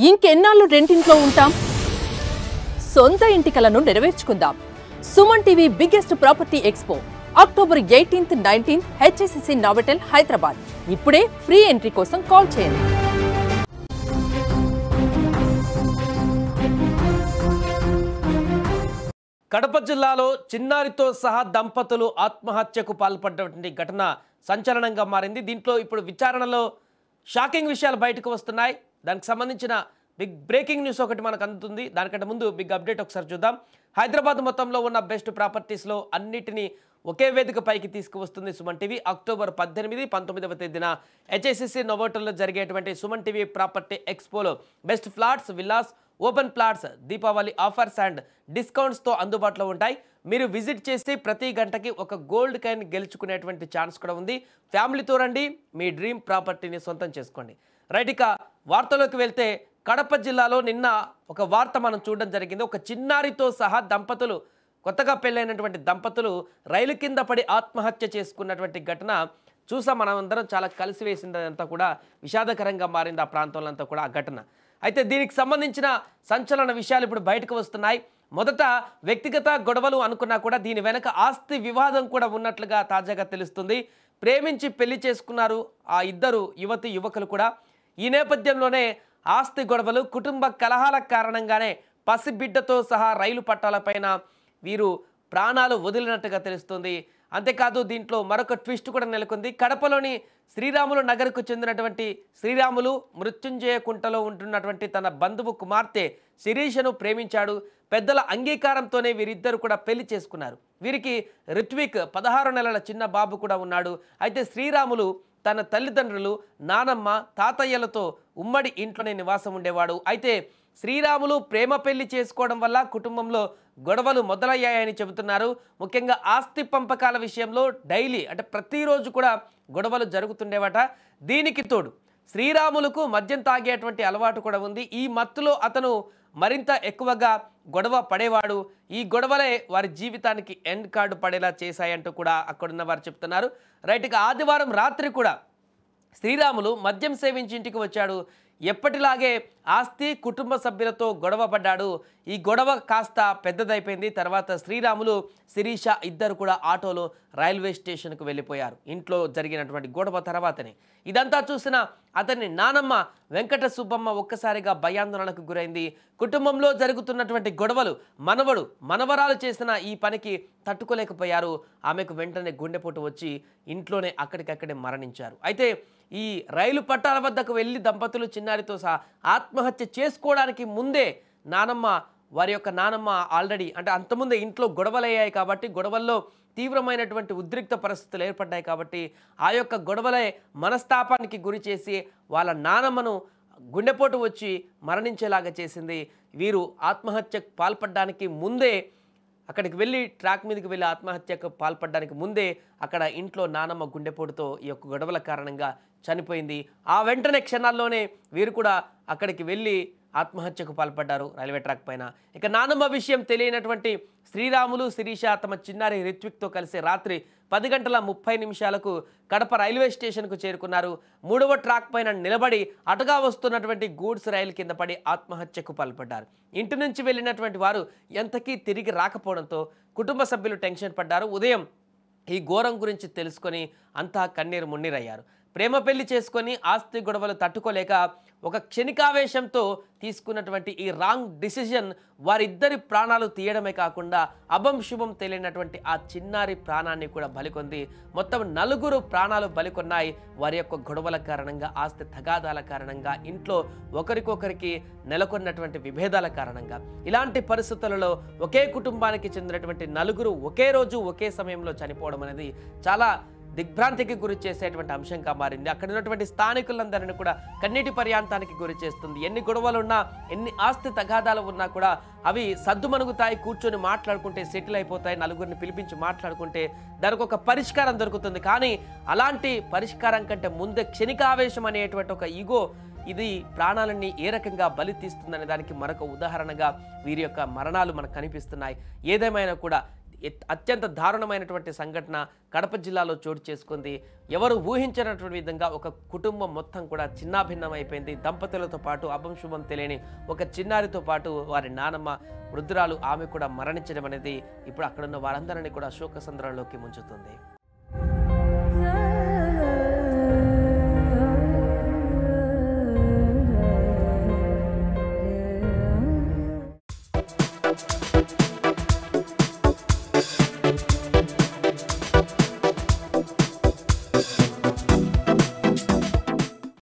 ఇంకెన్నాళ్ళు రెంటింట్లో ఉంటాం? సొంత ఇంటి కలను నెరవేర్చుకుందాం. Suman TV biggest property expo October 18th, 19th HSCC Novotel Hyderabad. ఇప్పుడే ఫ్రీ ఎంట్రీ కోసం కాల్ చేయండి. కడప జిల్లాలో చిన్నారితో సహా దంపతులు ఆత్మహత్యకు పాల్పడ్డటువంటి ఘటన సంచలనంగా మారింది. దీంట్లో ఇప్పుడు విచారణలో షాకింగ్ విషయాలు బయటకు వస్తున్నాయి. దానికి సంబంధించిన బిగ్ బ్రేకింగ్ న్యూస్ ఒకటి మనకు అందుతుంది. దానికంటే ముందు బిగ్ అప్డేట్ ఒకసారి చూద్దాం. హైదరాబాద్ మొత్తంలో ఉన్న బెస్ట్ ప్రాపర్టీస్లో అన్నిటినీ ఒకే వేదిక పైకి తీసుకువస్తుంది సుమన్ టీవీ. అక్టోబర్ 18, 19వ తేదీన HSCC నోవోటెల్లో జరిగేటువంటి సుమన్ టీవీ ప్రాపర్టీ ఎక్స్పోలో best flats, villas, open plots, Deepavali offers and డిస్కౌంట్స్తో అందుబాటులో ఉంటాయి. మీరు విజిట్ చేసి ప్రతి గంటకి ఒక గోల్డ్ కాయిన్ గెలుచుకునేటువంటి ఛాన్స్ కూడా ఉంది. ఫ్యామిలీతో రండి, మీ డ్రీమ్ ప్రాపర్టీని సొంతం చేసుకోండి. రైట్, ఇక వార్తలోకి వెళ్తే కడప జిల్లాలో నిన్న ఒక వార్త మనం చూడడం జరిగింది. ఒక చిన్నారితో సహా దంపతులు, కొత్తగా పెళ్ళైనటువంటి దంపతులు రైలు కింద పడి ఆత్మహత్య చేసుకున్నటువంటి ఘటన చూసాం. మనం అందరం చాలా కలిసివేసిందంతా కూడా విషాదకరంగా మారింది ఆ ప్రాంతంలో అంతా కూడా ఆ ఘటన. అయితే దీనికి సంబంధించిన సంచలన విషయాలు ఇప్పుడు బయటకు వస్తున్నాయి. మొదట వ్యక్తిగత గొడవలు అనుకున్నా కూడా దీని వెనక ఆస్తి వివాదం కూడా ఉన్నట్లుగా తాజాగా తెలుస్తుంది. ప్రేమించి పెళ్లి చేసుకున్నారు ఆ ఇద్దరు యువతి యువకులు కూడా. ఈ నేపథ్యంలోనే ఆస్తి గొడవలు, కుటుంబ కలహాల కారణంగానే పసిబిడ్డతో సహా రైలు పట్టాలపైన వీరు ప్రాణాలు వదిలినట్టుగా తెలుస్తుంది. అంతేకాదు దీంట్లో మరొక ట్విస్ట్ కూడా నెలకొంది. కడపలోని శ్రీరాములు నగర్కు చెందినటువంటి శ్రీరాములు మృత్యుంజయ కుంటలో ఉంటున్నటువంటి తన బంధువు కుమార్తె శిరీషను ప్రేమించాడు. పెద్దల అంగీకారంతోనే వీరిద్దరు కూడా పెళ్లి చేసుకున్నారు. వీరికి రిత్విక్ 16 నెలల చిన్న బాబు కూడా ఉన్నాడు. అయితే శ్రీరాములు తన తల్లిదండ్రులు, నానమ్మ, తాతయ్యలతో ఉమ్మడి ఇంట్లోనే నివాసం ఉండేవాడు. అయితే శ్రీరాములు ప్రేమ పెళ్లి చేసుకోవడం వల్ల కుటుంబంలో గొడవలు మొదలయ్యాయని చెబుతున్నారు. ముఖ్యంగా ఆస్తి పంపకాల విషయంలో డైలీ అంటే ప్రతిరోజు కూడా గొడవలు జరుగుతుండేవట. దీనికి తోడు శ్రీరాములకు మద్యం తాగేటువంటి అలవాటు కూడా ఉంది. ఈ మత్తులో అతను మరింత ఎక్కువగా గొడవ పడేవాడు. ఈ గొడవలే వారి జీవితానికి ఎండ్ కార్డు పడేలా చేశాయంటూ కూడా అక్కడున్న వారు చెప్తున్నారు. రైట్, ఇక ఆదివారం రాత్రి కూడా శ్రీరాములు మద్యం సేవించి ఇంటికి వచ్చాడు. ఎప్పటిలాగే ఆస్తి, కుటుంబ సభ్యులతో గొడవ పడ్డాడు. ఈ గొడవ కాస్త పెద్దదైపోయింది. తర్వాత శ్రీరాములు, శిరీష ఇద్దరు కూడా ఆటోలో రైల్వే స్టేషన్కు వెళ్ళిపోయారు. ఇంట్లో జరిగినటువంటి గొడవ తర్వాతనే ఇదంతా చూసిన అతని నానమ్మ వెంకట సుబ్బమ్మ ఒక్కసారిగా భయాందోళనకు గురైంది. కుటుంబంలో జరుగుతున్నటువంటి గొడవలు మనవడు, మనవరాలు చేసిన ఈ పనికి తట్టుకోలేకపోయారు. ఆమెకు వెంటనే గుండెపోటు వచ్చి ఇంట్లోనే అక్కడికక్కడే మరణించారు. అయితే ఈ రైలు పట్టాల వద్దకు వెళ్ళి దంపతులు చిన్నారితో సహా ఆత్మహత్య చేసుకోవడానికి ముందే వారి యొక్క నానమ్మ ఆల్రెడీ అంటే అంతకుముందే ఇంట్లో గొడవలయ్యాయి కాబట్టి, గొడవల్లో తీవ్రమైనటువంటి ఉద్రిక్త పరిస్థితులు ఏర్పడ్డాయి కాబట్టి ఆ యొక్క గొడవలే మనస్తాపానికి గురి చేసి వాళ్ళ నానమ్మను గుండెపోటు వచ్చి మరణించేలాగా చేసింది. వీరు ఆత్మహత్యకు పాల్పడడానికి ముందే అక్కడికి వెళ్ళి ట్రాక్ మీదకి వెళ్ళి ఆత్మహత్యకు పాల్పడడానికి ముందే అక్కడ ఇంట్లో నానమ్మ గుండెపోటుతో ఈ యొక్క గొడవల కారణంగా చనిపోయింది. ఆ వెంటనే క్షణాల్లోనే వీరు కూడా అక్కడికి వెళ్ళి ఆత్మహత్యకు పాల్పడ్డారు రైల్వే ట్రాక్ పైన. ఇక నానమ్మ విషయం తెలియనటువంటి శ్రీరాములు, శిరీష తమ చిన్నారి రిత్విక్తో కలిసి రాత్రి 10:30 కడప రైల్వే స్టేషన్కు చేరుకున్నారు. 3వ ట్రాక్ పైన నిలబడి అటుగా వస్తున్నటువంటి గూడ్స్ రైలు కింద పడి ఆత్మహత్యకు పాల్పడ్డారు. ఇంటి నుంచి వెళ్ళినటువంటి వారు ఎంతకీ తిరిగి రాకపోవడంతో కుటుంబ సభ్యులు టెన్షన్ పడ్డారు. ఉదయం ఈ ఘోరం గురించి తెలుసుకొని అంతా కన్నీరు మున్నీరయ్యారు. ప్రేమ పెళ్లి చేసుకొని ఆస్తి గొడవలు తట్టుకోలేక ఒక క్షణికావేశంతో తీసుకున్నటువంటి ఈ రాంగ్ డిసిజన్ వారిద్దరి ప్రాణాలు తీయడమే కాకుండా అభం శుభం తెలియనటువంటి ఆ చిన్నారి ప్రాణాన్ని కూడా బలికొంది. మొత్తం 4 ప్రాణాలు బలికొన్నాయి వారి యొక్క గొడవల కారణంగా, ఆస్తి తగాదాల కారణంగా, ఇంట్లో ఒకరికొకరికి నెలకొన్నటువంటి విభేదాల కారణంగా. ఇలాంటి పరిస్థితులలో ఒకే కుటుంబానికి చెందినటువంటి 4 ఒకే రోజు ఒకే సమయంలో చనిపోవడం అనేది చాలా దిగ్భ్రాంతికి గురి చేసేటువంటి అంశంగా మారింది. అక్కడ ఉన్నటువంటి స్థానికులందరినీ కూడా కన్నీటి పర్యాంతానికి గురి చేస్తుంది. ఎన్ని గొడవలు ఉన్నా, ఎన్ని ఆస్తి తగాదాలు ఉన్నా కూడా అవి సద్దుమణుగుతాయి. కూర్చొని మాట్లాడుకుంటే సెటిల్ అయిపోతాయి. 4గురిని పిలిపించి మాట్లాడుకుంటే దానికి ఒక పరిష్కారం దొరుకుతుంది. కానీ అలాంటి పరిష్కారం కంటే ముందే క్షణికావేశం అనేటువంటి ఒక ఈగో ఇది ప్రాణాలన్నీ ఏ రకంగా బలి తీస్తుందనే దానికి మరొక ఉదాహరణగా వీరి యొక్క మరణాలు మనకు కనిపిస్తున్నాయి. ఏదేమైనా కూడా అత్యంత దారుణమైనటువంటి సంఘటన కడప జిల్లాలో చోటు చేసుకుంది. ఎవరు ఊహించినటువంటి విధంగా ఒక కుటుంబం మొత్తం కూడా చిన్నాభిన్నం అయిపోయింది. దంపతులతో పాటు అభం శుభం తెలియని ఒక చిన్నారితో పాటు వారి నానమ్మ వృద్ధురాలు ఆమె కూడా మరణించడం అనేది ఇప్పుడు అక్కడున్న వారందరినీ కూడా శోకసంద్రంలోకి ముంచుతుంది.